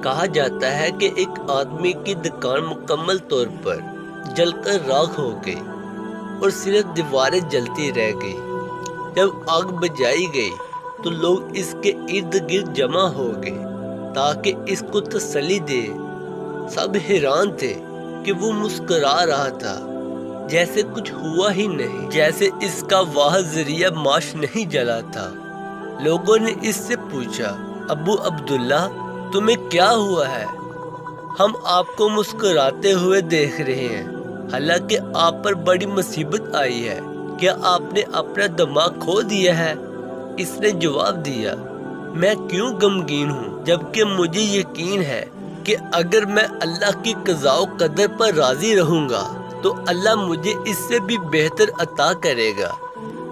کہا جاتا ہے کہ ایک آدمی کی دکان مکمل طور پر جل کر راکھ ہو گئی اور صرف دیواریں جلتی رہ گئی۔ جب آگ بجھائی گئی تو لوگ اس کے ارد گرد جمع ہو گئے تاکہ اس کو تسلی دے۔ سب حیران تھے کہ وہ مسکرا رہا تھا جیسے کچھ ہوا ہی نہیں، جیسے اس کا واحد ذریعہ معاش نہیں جلا تھا۔ لوگوں نے اس سے پوچھا، ابو عبداللہ تمہیں کیا ہوا ہے؟ ہم آپ کو مسکراتے ہوئے دیکھ رہے ہیں، حالانکہ آپ پر بڑی مصیبت آئی ہے۔ کیا آپ نے اپنا دماغ کھو دیا ہے؟ اس نے جواب دیا، میں کیوں غمگین ہوں جبکہ مجھے یقین ہے کہ اگر میں اللہ کی قضاء و قدر پر راضی رہوں گا تو اللہ مجھے اس سے بھی بہتر عطا کرے گا۔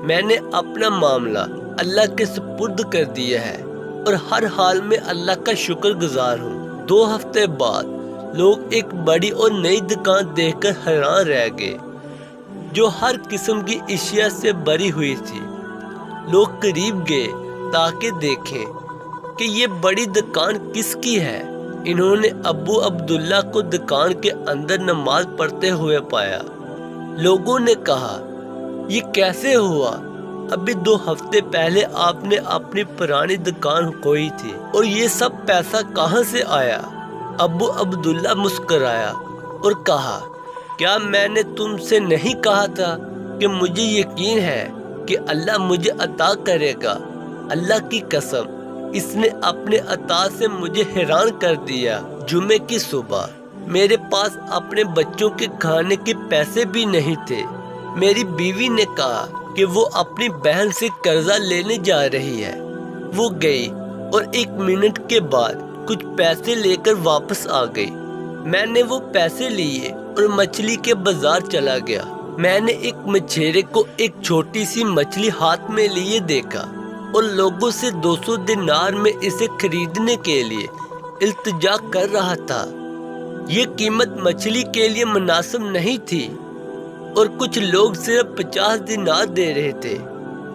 میں نے اپنا معاملہ اللہ کے سپرد کر دیا ہے اور ہر حال میں اللہ کا شکر گزار ہوں۔ 2 ہفتے بعد لوگ ایک بڑی اور نئی دکان دیکھ کر حیران رہ گئے جو ہر قسم کی اشیاء سے بھری ہوئی تھی۔ لوگ قریب گئے تاکہ دیکھیں کہ یہ بڑی دکان کس کی ہے۔ انہوں نے ابو عبداللہ کو دکان کے اندر نماز پڑھتے ہوئے پایا۔ لوگوں نے کہا، یہ کیسے ہوا؟ ابھی 2 ہفتے پہلے آپ نے اپنی پرانی دکان کھوئی تھی اور یہ سب پیسہ کہاں سے آیا؟ ابو عبداللہ مسکرایا اور کہا، کیا میں نے تم سے نہیں کہا تھا کہ مجھے یقین ہے کہ اللہ مجھے عطا کرے گا؟ اللہ کی قسم، اس نے اپنے عطا سے مجھے حیران کر دیا۔ جمعے کی صبح میرے پاس اپنے بچوں کے کھانے کے پیسے بھی نہیں تھے۔ میری بیوی نے کہا کہ وہ اپنی بہن سے قرضہ لینے جا رہی ہے۔ وہ گئی اور 1 منٹ کے بعد کچھ پیسے لے کر واپس آ گئی۔ میں نے وہ پیسے لیے اور مچھلی کے بازار چلا گیا۔ میں نے ایک مچھیرے کو ایک چھوٹی سی مچھلی ہاتھ میں لیے دیکھا اور لوگوں سے 200 دینار میں اسے خریدنے کے لیے التجا کر رہا تھا۔ یہ قیمت مچھلی کے لیے مناسب نہیں تھی اور کچھ لوگ صرف 50 دینار دے رہے تھے۔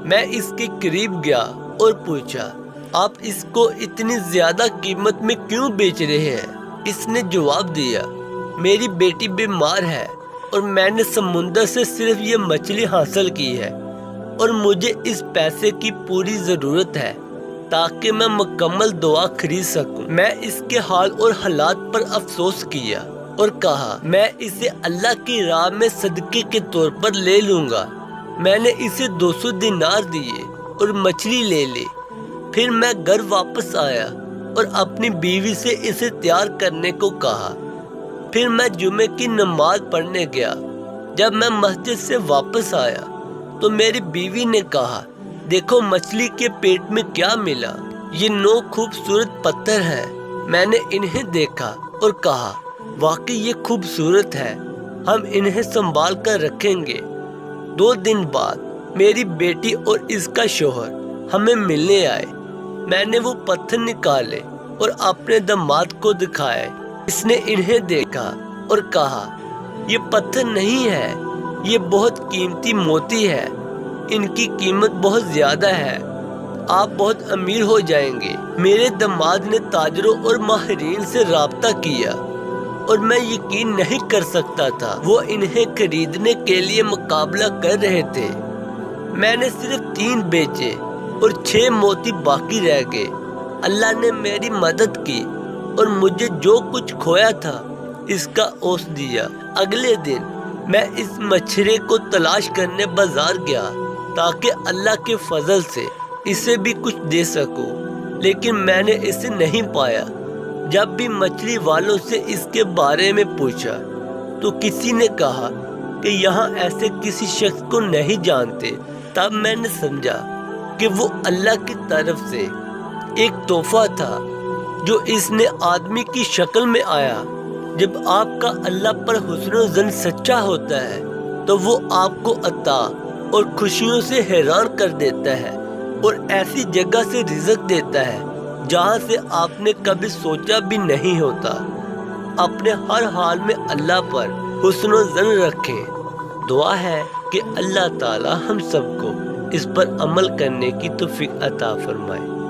میں اس کے قریب گیا اور پوچھا، آپ اس کو اتنی زیادہ قیمت میں کیوں بیچ رہے ہیں؟ اس نے جواب دیا، میری بیٹی بیمار ہے اور میں نے سمندر سے صرف یہ مچھلی حاصل کی ہے اور مجھے اس پیسے کی پوری ضرورت ہے تاکہ میں مکمل دوا خرید سکوں۔ میں اس کے حال اور حالات پر افسوس کیا اور کہا، میں اسے اللہ کی راہ میں صدقے کے طور پر لے لوں گا۔ میں نے اسے 200 دینار دیے اور مچھلی لے لی۔ پھر میں گھر واپس آیا اور اپنی بیوی سے اسے تیار کرنے کو کہا۔ پھر میں جمعے کی نماز پڑھنے گیا۔ جب میں مسجد سے واپس آیا تو میری بیوی نے کہا، دیکھو مچھلی کے پیٹ میں کیا ملا۔ یہ 9 خوبصورت پتھر ہیں۔ میں نے انہیں دیکھا اور کہا، واقعی یہ خوبصورت ہے، ہم انہیں سنبھال کر رکھیں گے۔ 2 دن بعد میری بیٹی اور اس کا شوہر ہمیں ملنے آئے۔ میں نے وہ پتھر نکالے اور اپنے داماد کو دکھائے۔ اس نے انہیں دیکھا اور کہا، یہ پتھر نہیں ہے، یہ بہت قیمتی موتی ہے، ان کی قیمت بہت زیادہ ہے، آپ بہت امیر ہو جائیں گے۔ میرے داماد نے تاجروں اور ماہرین سے رابطہ کیا اور میں یقین نہیں کر سکتا تھا، وہ انہیں خریدنے کے لیے مقابلہ کر رہے تھے۔ میں نے صرف 3 بیچے اور 6 موتی باقی رہ گئے۔ اللہ نے میری مدد کی اور مجھے جو کچھ کھویا تھا اس کا اوس دیا۔ اگلے دن میں اس مچھرے کو تلاش کرنے بازار گیا تاکہ اللہ کے فضل سے اسے بھی کچھ دے سکوں، لیکن میں نے اسے نہیں پایا۔ جب بھی مچھلی والوں سے اس کے بارے میں پوچھا تو کسی نے کہا کہ یہاں ایسے کسی شخص کو نہیں جانتے۔ تب میں نے سمجھا کہ وہ اللہ کی طرف سے ایک تحفہ تھا جو اس نے آدمی کی شکل میں آیا۔ جب آپ کا اللہ پر حسن و ظن سچا ہوتا ہے تو وہ آپ کو عطا اور خوشیوں سے حیران کر دیتا ہے اور ایسی جگہ سے رزق دیتا ہے جہاں سے آپ نے کبھی سوچا بھی نہیں ہوتا۔ اپنے ہر حال میں اللہ پر حسن و ظن رکھیں۔ دعا ہے کہ اللہ تعالی ہم سب کو اس پر عمل کرنے کی توفیق عطا فرمائے۔